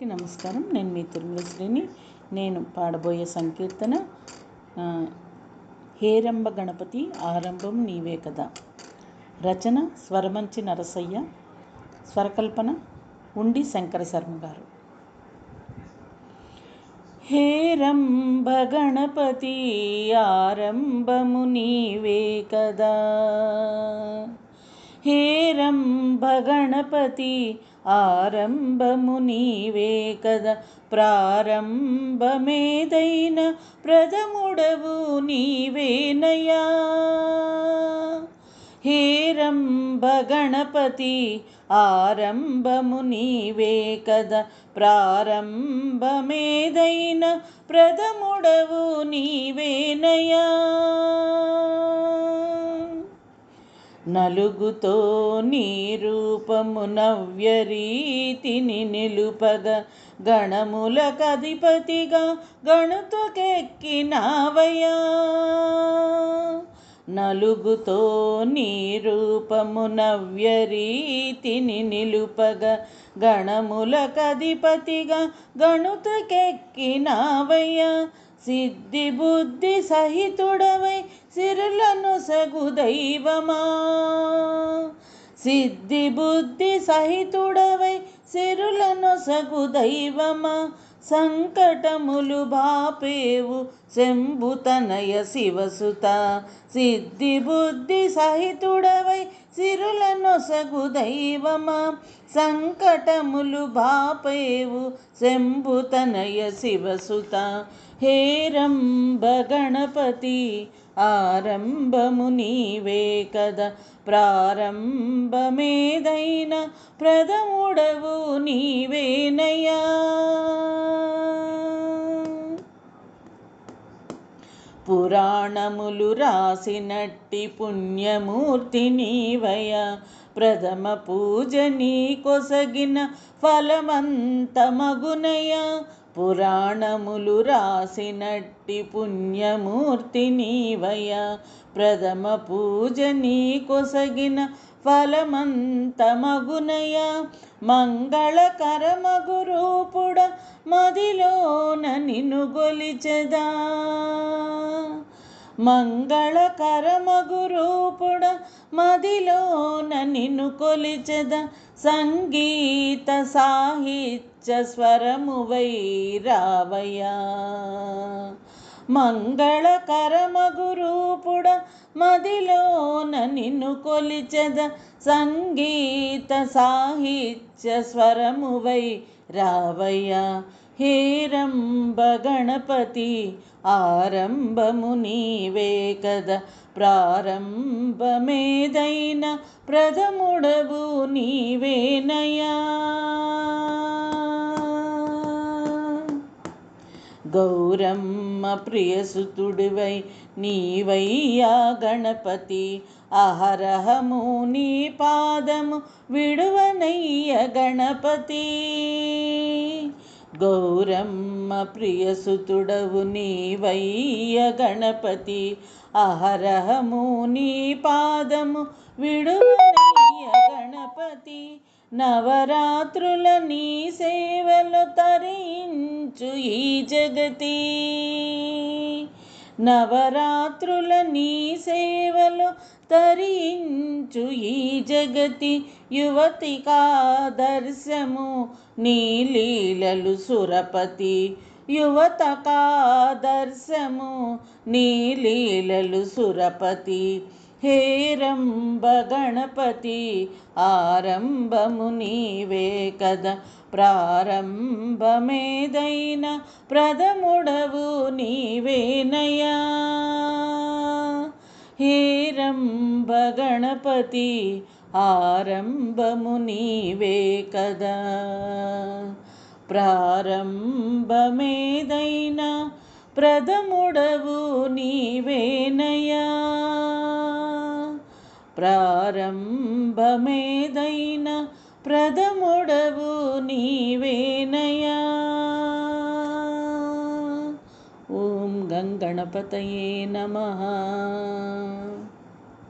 అందరికీ నమస్కారం. నేను మీ తిరుమలశ్రీని. నేను పాడబోయే సంకీర్తన హేరంబ గణపతి ఆరంభం నీవే కదా. రచన స్వరమంచి నరసయ్య, స్వరకల్పన ఉండి శంకర శర్మ గారు. హేరంబ గణపతి ఆరంభము నీవే కదా. హేరంబ గణపతి ఆరంభము నీవే కదా. ప్రారంభమేదైన ప్రథముడవు నీవేనయా. హేరంబ గణపతి ఆరంభము నీవే కదా. ప్రారంభమేదైన ప్రథముడవు నీవేనయా. నలుగుతో నీ రూపము నవ్యరీతిని నిలుపగ గణములకధిపతిగా గణుతకెక్కినావయా. నలుగుతో నీ రూపము నవ్యరీతిని నిలుపగ గణములకధిపతిగా గణుతకెక్కినావయ్యా. సిద్ధి బుద్ధి సహితుడవై సిరులను సగు దైవమా. సిద్ధి బుద్ధి సహితుడవై సిరులను సగు దైవమా. సంకటములు బాపేవు శంభుతనయ శివసుత. సిద్ధి బుద్ధి సహితుడవై సిరులను సగు దైవమా. సంకటములు బాపేవు శంభుతనయ శివసుత. హేరంబ గణపతి ఆరంభము నీవే కదా. ప్రారంభమేదైన ప్రథముడవు నీవేనయా. పురాణములు రాసినట్టి పుణ్యమూర్తి నీవయ్యా. ప్రథమ పూజ నీ కొసగిన ఫలమంత మగునయ్యా. పురాణములు రాసినట్టి పుణ్యమూర్తి నీవయ్యా. ప్రథమ పూజ నీ కొసగిన ఫలమంత మగునయ్యా. మంగళకరమగు రూపుడ మదిలోన నిన్ను గొలిచెదా. మంగళకరమగు రూపుడ మదిలోన నిన్ను కొలిచెద. సంగీత సాహిత్య స్వరమువై రావయ్యా. మంగళకరమగు రూపుడ మదిలోన నిన్ను కొలిచెద. సంగీత సాహిత్య స్వరమువై రావయ్యా. హేరంబ గణపతి ఆరంభము నీవే కదా. ప్రారంభమేదైన ప్రథముడవు నీవేనయా. గౌరమ్మ ప్రియసుతుడివై నీవయ్యా గణపతి. అహరహము నీ పాదము విడువనయ్య గణపతి. గౌరమ్మ ప్రియసుతుడవు నీవయ్య గణపతి. అహరహము నీ పాదము విడువనయ్య గణపతి. నవరాత్రుల నీ సేవలు తరించు ఈ జగతి. నవరాత్రుల నీ సేవలు తరించు ఈ జగతి. యువతికాదర్శము నీ లీలలు సురపతి. యువతకాదర్శము నీ లీలలు సురపతి. హేరంబ గణపతి ఆరంభము నీవే కదా. ప్రారంభమేదైన ప్రథముడవు నీవేనయా. హేరంబ గణపతి ఆరంభము నీవే కదా. ప్రారంభమేదైన ప్రథముడవు నీవేనయా. ప్రారంభమేదైన ప్రథముడవు నీవేనయా. ఓం గం గణపతయే నమః.